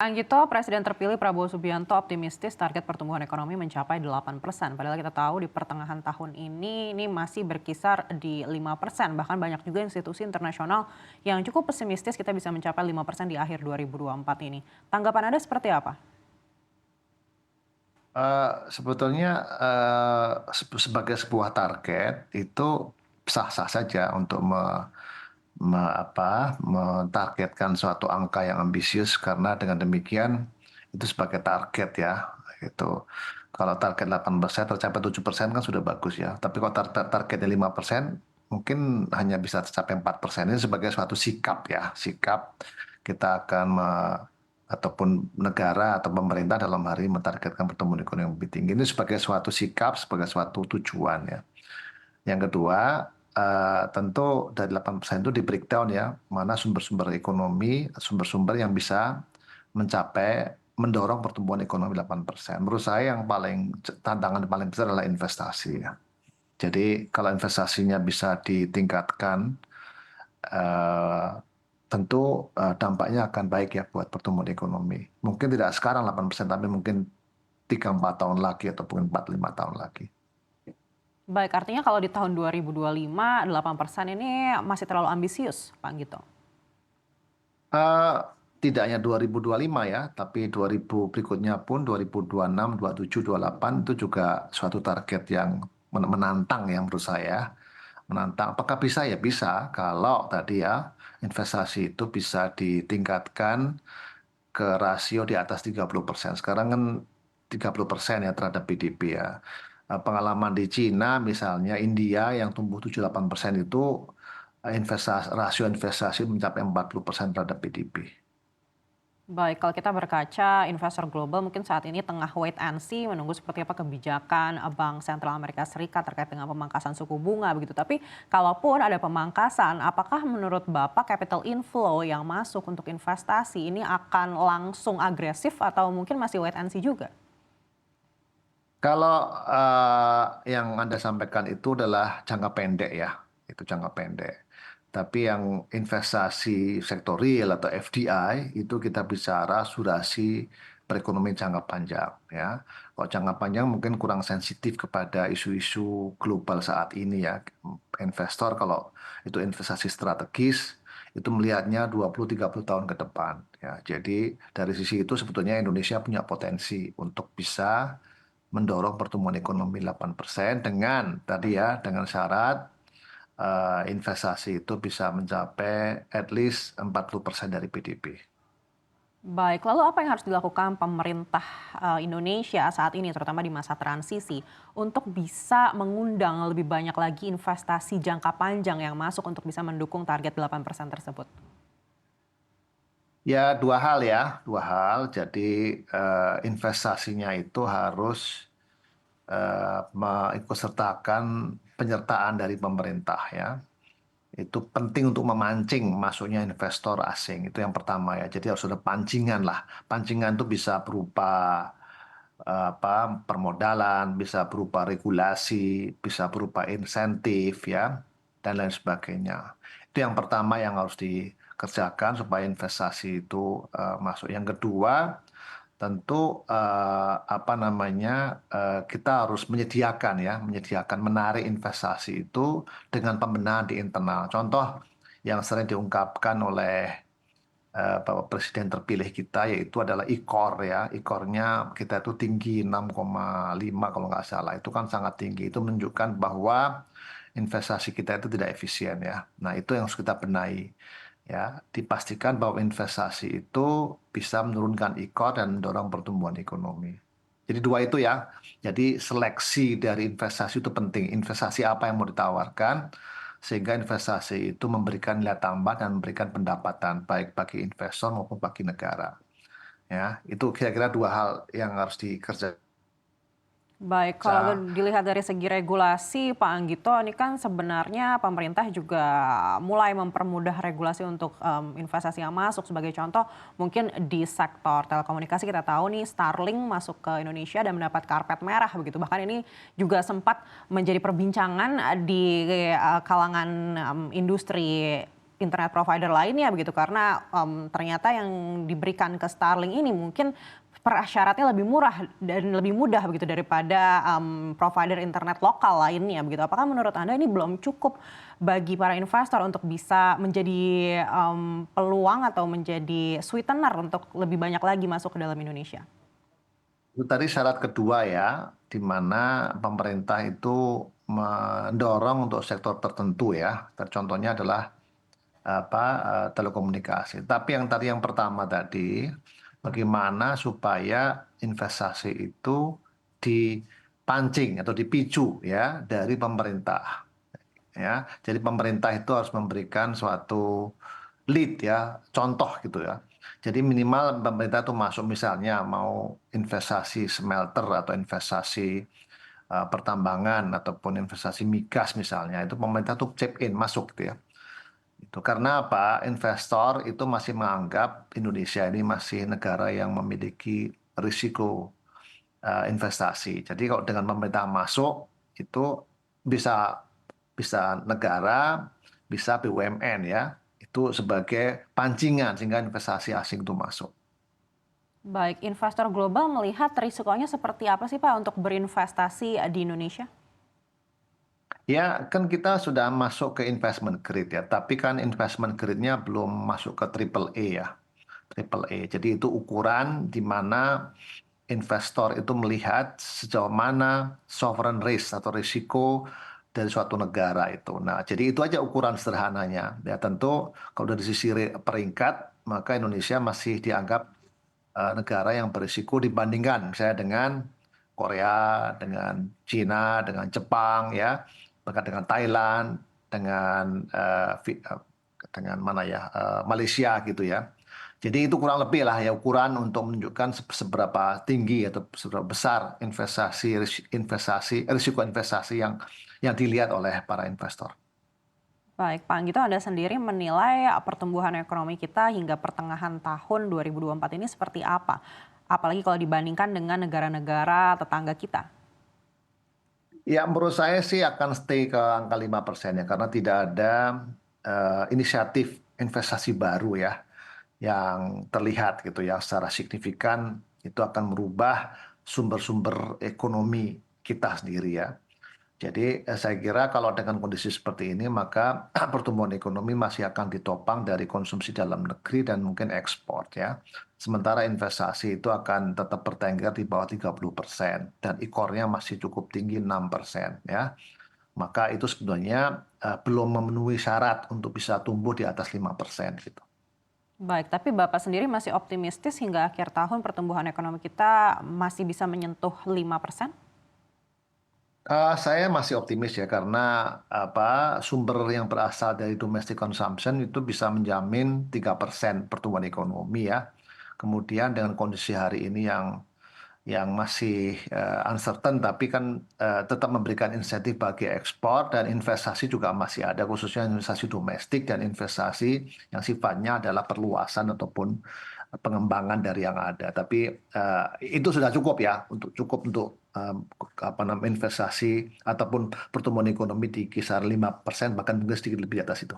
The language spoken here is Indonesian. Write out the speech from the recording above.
Anggito, Presiden terpilih Prabowo Subianto optimistis target pertumbuhan ekonomi mencapai 8%. Padahal kita tahu di pertengahan tahun ini masih berkisar di 5%. Bahkan banyak juga institusi internasional yang cukup pesimistis kita bisa mencapai 5% di akhir 2024 ini. Tanggapan Anda seperti apa? Sebetulnya sebagai sebuah target itu sah-sah saja untuk mentargetkan suatu angka yang ambisius karena dengan demikian itu sebagai target ya itu kalau target 8% tercapai 7% kan sudah bagus ya, tapi kalau targetnya 5% mungkin hanya bisa tercapai 4%. Ini sebagai suatu sikap ya, sikap kita akan ataupun negara atau pemerintah dalam hari ini mentargetkan pertumbuhan ekonomi yang lebih tinggi. Ini sebagai suatu sikap, sebagai suatu tujuan ya. Yang kedua, tentu dari 8% itu di breakdown ya, mana sumber-sumber ekonomi, sumber-sumber yang bisa mendorong pertumbuhan ekonomi 8%. Menurut saya yang tantangan paling besar adalah investasi ya. Jadi kalau investasinya bisa ditingkatkan, eh, tentu dampaknya akan baik ya buat pertumbuhan ekonomi. Mungkin tidak sekarang 8%, tapi mungkin 3-4 tahun lagi atau mungkin 4-5 tahun lagi. Baik, artinya kalau di tahun 2025, 8% ini masih terlalu ambisius, Pak Anggito. Eh, Tidak hanya 2025 ya, tapi 2000 berikutnya pun 2026, 27, 28 itu juga suatu target yang menantang ya menurut saya. Menantang. Apakah bisa? Ya bisa kalau tadi ya investasi itu bisa ditingkatkan ke rasio di atas 30%. Sekarang kan 30% ya terhadap PDB ya. Pengalaman di Cina misalnya, India yang tumbuh 7-8% itu rasio investasi mencapai 40% terhadap PDB. Baik, kalau kita berkaca, investor global mungkin saat ini tengah wait and see, menunggu seperti apa kebijakan Bank Sentral Amerika Serikat terkait dengan pemangkasan suku bunga begitu. Tapi kalaupun ada pemangkasan, apakah menurut Bapak capital inflow yang masuk untuk investasi ini akan langsung agresif atau mungkin masih wait and see juga? Kalau yang Anda sampaikan itu adalah jangka pendek ya, itu jangka pendek. Tapi yang investasi sektor real atau FDI itu kita bicara surasi perekonomian jangka panjang ya. Kalau jangka panjang mungkin kurang sensitif kepada isu-isu global saat ini ya. Investor kalau itu investasi strategis itu melihatnya 20-30 tahun ke depan ya. Jadi dari sisi itu sebetulnya Indonesia punya potensi untuk bisa mendorong pertumbuhan ekonomi 8% dengan tadi ya dengan syarat investasi itu bisa mencapai at least 40% dari PDB. Baik, lalu apa yang harus dilakukan pemerintah Indonesia saat ini, terutama di masa transisi, untuk bisa mengundang lebih banyak lagi investasi jangka panjang yang masuk untuk bisa mendukung target 8% tersebut? Ya dua hal ya, dua hal. Jadi investasinya itu harus mengikutsertakan penyertaan dari pemerintah ya. Itu penting untuk memancing masuknya investor asing. Itu yang pertama ya. Jadi harus ada pancingan lah. Pancingan itu bisa berupa permodalan, bisa berupa regulasi, bisa berupa insentif ya, dan lain sebagainya. Itu yang pertama yang harus dikerjakan supaya investasi itu masuk. Yang kedua, tentu kita harus menyediakan menarik investasi itu dengan pembenahan di internal. Contoh yang sering diungkapkan oleh Bapak Presiden terpilih kita yaitu adalah IKOR ya. IKOR-nya kita itu tinggi 6,5 kalau nggak salah. Itu kan sangat tinggi. Itu menunjukkan bahwa investasi kita itu tidak efisien ya. Nah, itu yang harus kita benahi ya. Dipastikan bahwa investasi itu bisa menurunkan IKOR dan mendorong pertumbuhan ekonomi. Jadi dua itu ya. Jadi seleksi dari investasi itu penting. Investasi apa yang mau ditawarkan sehingga investasi itu memberikan nilai tambah dan memberikan pendapatan baik bagi investor maupun bagi negara. Ya, itu kira-kira dua hal yang harus dikerjakan. Baik, kalau dilihat dari segi regulasi, Pak Anggito, ini kan sebenarnya pemerintah juga mulai mempermudah regulasi untuk investasi yang masuk. Sebagai contoh, mungkin di sektor telekomunikasi kita tahu nih Starlink masuk ke Indonesia dan mendapat karpet merah begitu. Bahkan ini juga sempat menjadi perbincangan di kalangan industri internet provider lainnya begitu karena ternyata yang diberikan ke Starlink ini mungkin persyaratnya lebih murah dan lebih mudah begitu daripada provider internet lokal lainnya begitu. Apakah menurut Anda ini belum cukup bagi para investor untuk bisa menjadi peluang atau menjadi sweetener untuk lebih banyak lagi masuk ke dalam Indonesia? Itu tadi syarat kedua ya, di mana pemerintah itu mendorong untuk sektor tertentu ya. Contohnya adalah telekomunikasi. Tapi yang tadi yang pertama tadi, bagaimana supaya investasi itu dipancing atau dipicu ya dari pemerintah ya. Jadi pemerintah itu harus memberikan suatu lead ya, contoh gitu ya. Jadi minimal pemerintah itu masuk misalnya mau investasi smelter atau investasi pertambangan ataupun investasi migas misalnya, itu pemerintah tuh chip in masuk gitu ya. Itu karena apa? Investor itu masih menganggap Indonesia ini masih negara yang memiliki risiko investasi. Jadi kalau dengan pemerintah masuk itu bisa bisa negara, bisa BUMN ya. Itu sebagai pancingan sehingga investasi asing itu masuk. Baik, investor global melihat risikonya seperti apa sih Pak untuk berinvestasi di Indonesia? Ya, kan kita sudah masuk ke investment grade ya, tapi kan investment grade-nya belum masuk ke triple A ya. Triple A. Jadi itu ukuran di mana investor itu melihat sejauh mana sovereign risk atau risiko dari suatu negara itu. Nah, jadi itu aja ukuran sederhananya. Ya tentu kalau dari sisi peringkat, maka Indonesia masih dianggap negara yang berisiko dibandingkan misalnya dengan Korea, dengan Cina, dengan Jepang ya, bahkan dengan Thailand, dengan dengan mana ya Malaysia gitu ya. Jadi itu kurang lebih lah ya ukuran untuk menunjukkan seberapa tinggi atau seberapa besar risiko investasi yang dilihat oleh para investor. Baik, Pak Anggito, Anda sendiri menilai pertumbuhan ekonomi kita hingga pertengahan tahun 2024 ini seperti apa? Apalagi kalau dibandingkan dengan negara-negara tetangga kita. Ya, menurut saya sih akan stay ke angka 5% ya, karena tidak ada inisiatif investasi baru ya yang terlihat gitu ya secara signifikan itu akan merubah sumber-sumber ekonomi kita sendiri ya. Jadi saya kira kalau dengan kondisi seperti ini maka pertumbuhan ekonomi masih akan ditopang dari konsumsi dalam negeri dan mungkin ekspor ya. Sementara investasi itu akan tetap bertengger di bawah 30% dan ikornya masih cukup tinggi 6% ya. Maka itu sebenarnya belum memenuhi syarat untuk bisa tumbuh di atas 5% gitu. Baik, tapi Bapak sendiri masih optimistis hingga akhir tahun pertumbuhan ekonomi kita masih bisa menyentuh 5%? Saya masih optimis ya karena sumber yang berasal dari domestic consumption itu bisa menjamin 3% pertumbuhan ekonomi ya. Kemudian dengan kondisi hari ini yang masih uncertain tapi kan tetap memberikan insentif bagi ekspor dan investasi juga masih ada khususnya investasi domestik dan investasi yang sifatnya adalah perluasan ataupun pengembangan dari yang ada. Tapi itu sudah cukup ya cukup untuk investasi ataupun pertumbuhan ekonomi di kisaran 5% bahkan mungkin sedikit lebih di atas itu.